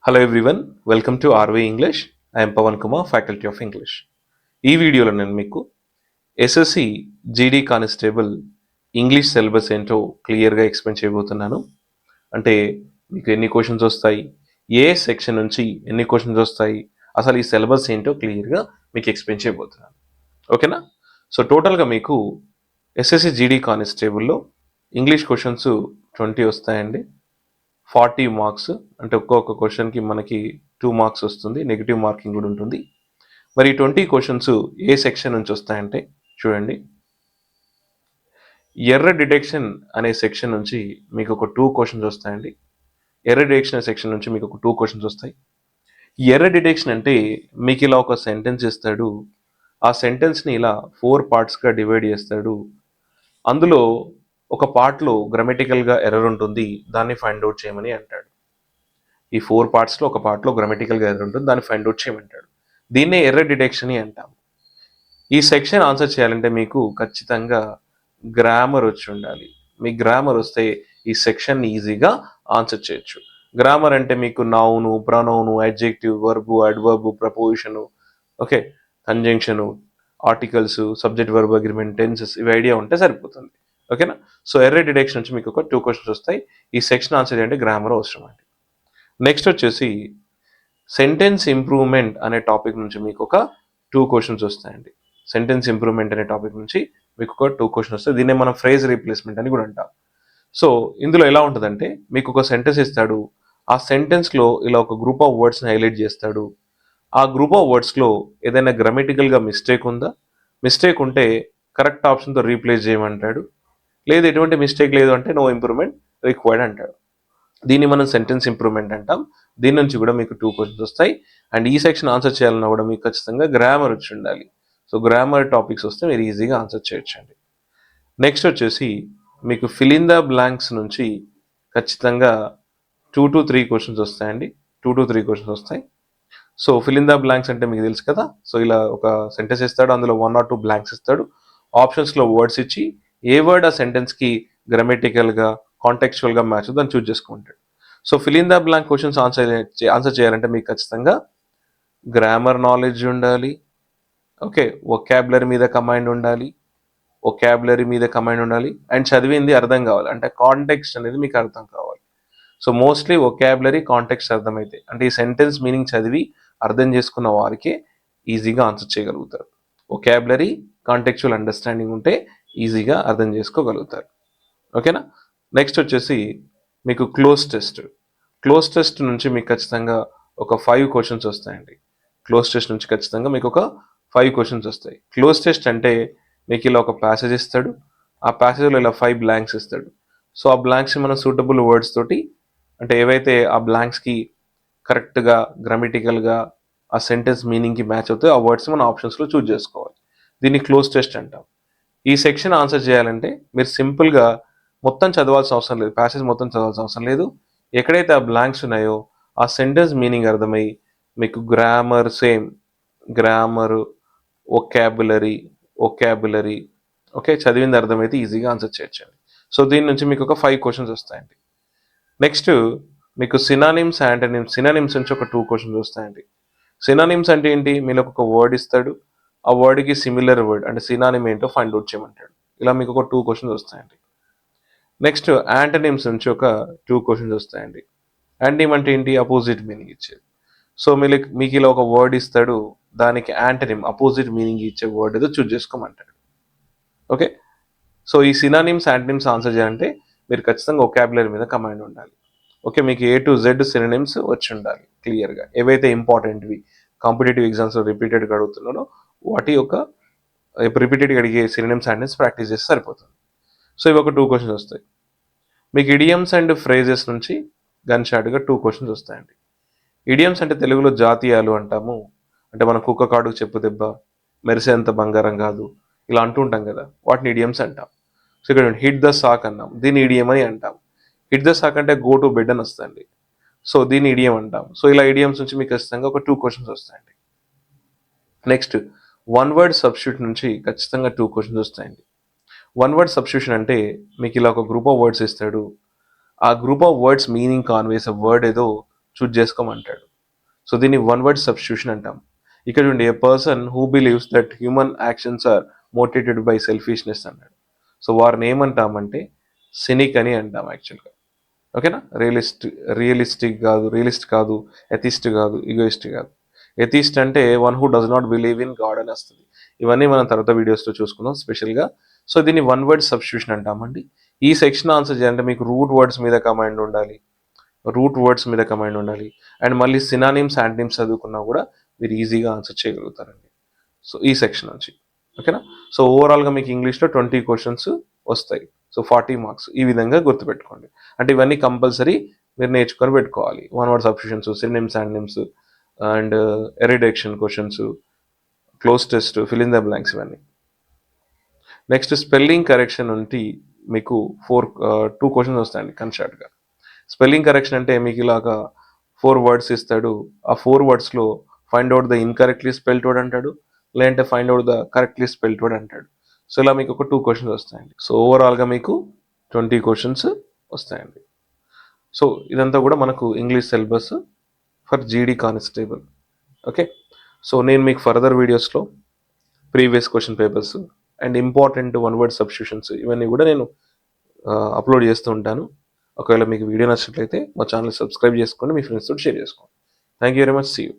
Hello everyone, welcome to ఆర్వే English. I'm Pavan Kumar, faculty of English. ఈ వీడియోలో నేను మీకు SSC GD constable English syllabus ఏంటో క్లియర్గా ఎక్స్ప్లెయిన్ చేయబోతున్నాను. అంటే మీకు ఎన్ని క్వశ్చన్స్ వస్తాయి, ఏ సెక్షన్ నుంచి ఎన్ని క్వశ్చన్స్ వస్తాయి, అసలు ఈ సిలబస్ ఏంటో క్లియర్గా మీకు ఎక్స్ప్లెయిన్ చేయబోతున్నాను. ఓకేనా? సో టోటల్గా మీకు ఎస్ఎస్సి జీడీ కానిస్టేబుల్లో ఇంగ్లీష్ క్వశ్చన్స్ 20 వస్తాయండి. 40 మార్క్స్, అంటే ఒక్కొక్క క్వశ్చన్కి మనకి 2 మార్క్స్ వస్తుంది, నెగిటివ్ మార్కింగ్ కూడా ఉంటుంది. మరి 20 క్వశ్చన్స్ ఏ సెక్షన్ నుంచి వస్తాయంటే చూడండి, ఎర్ర డిటెక్షన్ అనే సెక్షన్ నుంచి మీకు ఒక 2 క్వశ్చన్స్ వస్తాయండి. ఎర్ర డిటెక్షన్ సెక్షన్ నుంచి మీకు ఒక 2 క్వశ్చన్స్ వస్తాయి. ఎర్ర డిటెక్షన్ అంటే మీకు ఇలా ఒక సెంటెన్స్ ఇస్తాడు, ఆ సెంటెన్స్ని ఇలా 4 పార్ట్స్గా డివైడ్ చేస్తాడు. అందులో ఒక పార్ట్లో గ్రామటికల్గా ఎర్రర్ ఉంటుంది, దాన్ని ఫైండ్ అవుట్ చేయమని అంటాడు. ఈ 4 పార్ట్స్లో ఒక పార్ట్లో గ్రామటికల్గా ఎర్రర్ ఉంటుంది, దాన్ని ఫైండ్ అవుట్ చేయమంటాడు. దీన్నే ఎర్రర్ డిటెక్షన్ అని అంటాం. ఈ సెక్షన్ ఆన్సర్ చేయాలంటే మీకు ఖచ్చితంగా గ్రామర్ వచ్చి ఉండాలి. మీ గ్రామర్ వస్తే ఈ సెక్షన్ ఈజీగా ఆన్సర్ చేయొచ్చు. గ్రామర్ అంటే మీకు noun, pronoun, adjective, verb, adverb, preposition, okay, conjunction, articles, subject, verb, agreement, tenses, ఇవి ఐడియా ఉంటే సరిపోతుంది. ఓకేనా? సో ఎర్రర్ డిటెక్షన్ నుంచి మీకు ఒక 2 క్వశ్చన్స్ వస్తాయి. ఈ సెక్షన్ ఆన్సర్ చేయాలంటే గ్రామర్ అవసరం అండి. నెక్స్ట్ వచ్చేసి సెంటెన్స్ ఇంప్రూవ్మెంట్ అనే టాపిక్ నుంచి మీకు ఒక 2 క్వశ్చన్స్ వస్తాయండి. సెంటెన్స్ ఇంప్రూవ్మెంట్ అనే టాపిక్ నుంచి మీకు ఒక 2 క్వశ్చన్స్ వస్తాయి. దీన్నే మనం ఫ్రేజ్ రీప్లేస్మెంట్ అని కూడా అంటాం. సో ఇందులో ఎలా ఉంటుందంటే మీకు ఒక సెంటెన్స్ ఇస్తాడు, ఆ సెంటెన్స్లో ఇలా ఒక గ్రూప్ ఆఫ్ వర్డ్స్ని హైలైట్ చేస్తాడు. ఆ గ్రూప్ ఆఫ్ వర్డ్స్లో ఏదైనా గ్రామటికల్గా మిస్టేక్ ఉందా, మిస్టేక్ ఉంటే కరెక్ట్ ఆప్షన్తో రీప్లేస్ చేయమంటాడు. లేదు ఎటువంటి మిస్టేక్ లేదు అంటే నో ఇంప్రూవ్మెంట్ రిక్వైర్డ్ అంటాడు. దీన్ని మనం సెంటెన్స్ ఇంప్రూవ్మెంట్ అంటాం. దీని నుంచి కూడా మీకు 2 క్వశ్చన్స్ వస్తాయి. అండ్ ఈ సెక్షన్ ఆన్సర్ చేయాలన్నా కూడా మీకు ఖచ్చితంగా గ్రామర్ వచ్చి ఉండాలి. సో గ్రామర్ టాపిక్స్ వస్తే మీరు ఈజీగా ఆన్సర్ చేయొచ్చండి. నెక్స్ట్ వచ్చేసి మీకు ఫిల్ ఇన్ ద బ్లాంక్స్ నుంచి ఖచ్చితంగా 2 to 3 క్వశ్చన్స్ వస్తాయండి. 2 to 3 క్వశ్చన్స్ వస్తాయి. So fill in the blanks అంటే మీకు తెలుసు కదా. సో ఇలా ఒక సెంటెన్స్ ఇస్తాడు, అందులో 1 or 2 బ్లాంక్స్ ఇస్తాడు. ఆప్షన్స్లో వర్డ్స్ ఇచ్చి ఏ వర్డ్ ఆ సెంటెన్స్కి గ్రామటికల్గా, కాంటెక్చువల్గా మ్యాచ్ దాన్ని చూస్ చేసుకుంటాడు. So fill in the blank questions answer చేయాలంటే మీకు ఖచ్చితంగా గ్రామర్ నాలెడ్జ్ ఉండాలి. ఓకే, వొకాబులరీ మీద కమాండ్ ఉండాలి. అండ్ చదివింది అర్థం కావాలి, అంటే కాంటెక్స్ట్ అనేది మీకు అర్థం కావాలి. సో మోస్ట్లీ వొకాబులరీ, కాంటెక్స్ట్ అర్థమైతే, అంటే ఈ సెంటెన్స్ మీనింగ్ చదివి అర్థం చేసుకున్న వారికే ఈజీగా ఆన్సర్ చేయగలుగుతారు. వొకాబులరీ, కాంటెక్చువల్ అండర్స్టాండింగ్ ఉంటే ఈజీగా అర్థం చేసుకోగలుగుతారు. ఓకేనా? నెక్స్ట్ వచ్చేసి మీకు క్లోజ్ టెస్ట్ నుంచి మీకు ఖచ్చితంగా ఒక 5 క్వశ్చన్స్ వస్తాయండి. క్లోజ్ టెస్ట్ నుంచి ఖచ్చితంగా మీకు ఒక 5 క్వశ్చన్స్ వస్తాయి. క్లోజ్ టెస్ట్ అంటే మీకు ఇలా ఒక ప్యాసేజ్ ఇస్తాడు, ఆ ప్యాసేజ్లో ఇలా 5 బ్లాంక్స్ ఇస్తాడు. సో ఆ బ్లాంక్స్ని మనం సూటబుల్ వర్డ్స్ తోటి, అంటే ఏవైతే ఆ బ్లాంక్స్కి కరెక్ట్గా గ్రామటికల్గా ఆ సెంటెన్స్ మీనింగ్కి మ్యాచ్ అవుతాయి ఆ వర్డ్స్ మనం ఆప్షన్స్లో చూస్ చేసుకోవాలి. దీన్ని క్లోజ్ టెస్ట్ అంటాం. ఈ సెక్షన్ ఆన్సర్ చేయాలంటే మీరు సింపుల్గా మొత్తం చదవాల్సిన అవసరం లేదు, ప్యాసేజ్ మొత్తం చదవాల్సిన అవసరం లేదు. ఎక్కడైతే ఆ బ్లాంక్స్ ఉన్నాయో ఆ సెంటెన్స్ మీనింగ్ అర్థమై మీకు grammar same, grammar, vocabulary, okay, చదివింది అర్థమైతే ఈజీగా ఆన్సర్ చేయొచ్చండి. సో దీని నుంచి మీకు ఒక 5 క్వశ్చన్స్ వస్తాయండి. నెక్స్ట్ మీకు సినానిమ్స్ నుంచి ఒక 2 క్వశ్చన్స్ వస్తాయండి. సినానిమ్స్ అంటే ఏంటి? మీరు ఒక వర్డ్ ఇస్తాడు, ఆ వర్డ్కి సిమిలర్ వర్డ్ అంటే సినానిమ్ ఏంటో ఫైండ్ అవుట్ చేయమంటాడు. ఇలా మీకు ఒక 2 క్వశ్చన్స్ వస్తాయండి. నెక్స్ట్ యాంటనిమ్స్ నుంచి ఒక 2 క్వశ్చన్స్ వస్తాయండి. యాంటనిమ్ అంటే ఏంటి? అపోజిట్ మీనింగ్ ఇచ్చేది. సో మీకు ఇలా ఒక వర్డ్ ఇస్తాడు, దానికి యాంటనిమ్ అపోజిట్ మీనింగ్ ఇచ్చే వర్డ్ ఏదో చూస్ చేసుకోమంటాడు. ఓకే, సో ఈ సినానిమ్స్, యాంటనిమ్స్ ఆన్సర్ చేయాలంటే మీరు ఖచ్చితంగా వొకాబులరీ మీద కమాండ్ ఉండాలి. ఓకే, మీకు A to Z సినానిమ్స్ వచ్చి ఉండాలి క్లియర్గా. ఏవైతే ఇంపార్టెంట్వి కాంపిటేటివ్ ఎగ్జామ్స్లో రిపీటెడ్గా అడుగుతున్నారో వాటి యొక్క రిపీటెడ్గా అడిగే సినానిమ్స్, యాంటనిమ్స్ ప్రాక్టీస్ చేస్తే సరిపోతుంది. సో ఇవి ఒక 2 క్వశ్చన్స్ వస్తాయి. మీకు ఇడియమ్స్ అండ్ ఫ్రేజెస్ నుంచి గన్ షాట్గా 2 క్వశ్చన్స్ వస్తాయండి. ఇడియమ్స్ అంటే తెలుగులో జాతీయాలు అంటాము. అంటే మన కుక్క కాడుకు చెప్పు దెబ్బ, మెరిసేంత బంగారం కాదు, ఇలా అంటూ ఉంటాం కదా, వాటిని ఇడియమ్స్ అంటాం. సో ఇక్కడ హిట్ ద సాక్ అన్నాం, దీన్ని ఇడియం అని అంటాం. హిట్ ద సాక్ అంటే గో టు బెడ్ అని వస్తుంది, సో దీన్ని ఇడియం అంటాం. సో ఇలా ఇడియమ్స్ నుంచి మీకు ఖచ్చితంగా ఒక 2 క్వశ్చన్స్ వస్తాయండి. నెక్స్ట్ వన్ వర్డ్ సబ్స్టిట్యూట్ నుంచి ఖచ్చితంగా 2 క్వశ్చన్స్ వస్తాయండి. వన్ వర్డ్ సబ్స్టిట్యూషన్ అంటే మీకు ఇలా ఒక గ్రూప్ ఆఫ్ వర్డ్స్ ఇస్తాడు, ఆ group of words meaning conveys word ఏదో చూజ్ చేసుకోమంటాడు. సో దీన్ని వన్ వర్డ్ సబ్స్టిట్యూషన్ అంటాం. ఇక్కడ ఉండే a person who believes that human actions are motivated by selfishness అన్నాడు. సో వారిని ఏమంటామంటే సినిక్ అని అంటాం యాక్చువల్గా. ఓకేనా? రియలిస్ట్ కాదు, ఎథిస్ట్ కాదు, ఈగోయిస్ట్ కాదు. ఎథిస్ట్ అంటే one who does not believe in God అని వస్తుంది. ఇవన్నీ మనం తర్వాత వీడియోస్లో చూసుకుందాం స్పెషల్గా. సో దీన్ని వన్ వర్డ్ సబ్స్టిట్యూషన్ అంటామండి. ఈ సెక్షన్ ఆన్సర్ చేయాలంటే మీకు రూట్ వర్డ్స్ మీద కమాండ్ ఉండాలి. అండ్ మళ్ళీ సినానిమ్స్, యాంటనిమ్స్ చదువుకున్నా కూడా మీరు ఈజీగా ఆన్సర్ చేయగలుగుతారండి. సో ఈ సెక్షన్ నుంచి. ఓకేనా? సో ఓవరాల్గా మీకు ఇంగ్లీష్లో 20 క్వశ్చన్స్ వస్తాయి. So 40 marks. ఈ విధంగా గుర్తుపెట్టుకోండి. అంటే ఇవన్నీ కంపల్సరీ మీరు నేర్చుకొని పెట్టుకోవాలి. One word substitutions, synonyms, antonyms and ఎరిడక్షన్ questions, cloze test, fill in the blanks ఇవన్నీ. నెక్స్ట్ స్పెల్లింగ్ కరెక్షన్ నుండి మీకు 2 క్వశ్చన్స్ వస్తాయండి కన్షార్ట్గా. స్పెల్లింగ్ కరెక్షన్ అంటే మీకు ఇలాగా 4 వర్డ్స్ ఇస్తాడు. ఆ 4 వర్డ్స్లో find out the incorrectly spelled word అంటాడు, లేదంటే find out the correctly spelled word అంటాడు. సో ఇలా మీకు ఒక 2 క్వశ్చన్స్ వస్తాయండి. సో ఓవరాల్గా మీకు 20 క్వశ్చన్స్ వస్తాయండి. సో ఇదంతా కూడా మనకు ఇంగ్లీష్ సిలబస్ ఫర్ జీడీ కానిస్టేబుల్. ఓకే. సో నేను మీకు ఫర్దర్ వీడియోస్లో previous question papers and important one word substitutions ఇవన్నీ కూడా నేను అప్లోడ్ చేస్తూ ఉంటాను. ఒకవేళ మీకు వీడియో నచ్చినట్లయితే మా ఛానల్ సబ్స్క్రైబ్ చేసుకోండి, మీ ఫ్రెండ్స్తో షేర్ చేసుకోండి. Thank you very much. See you.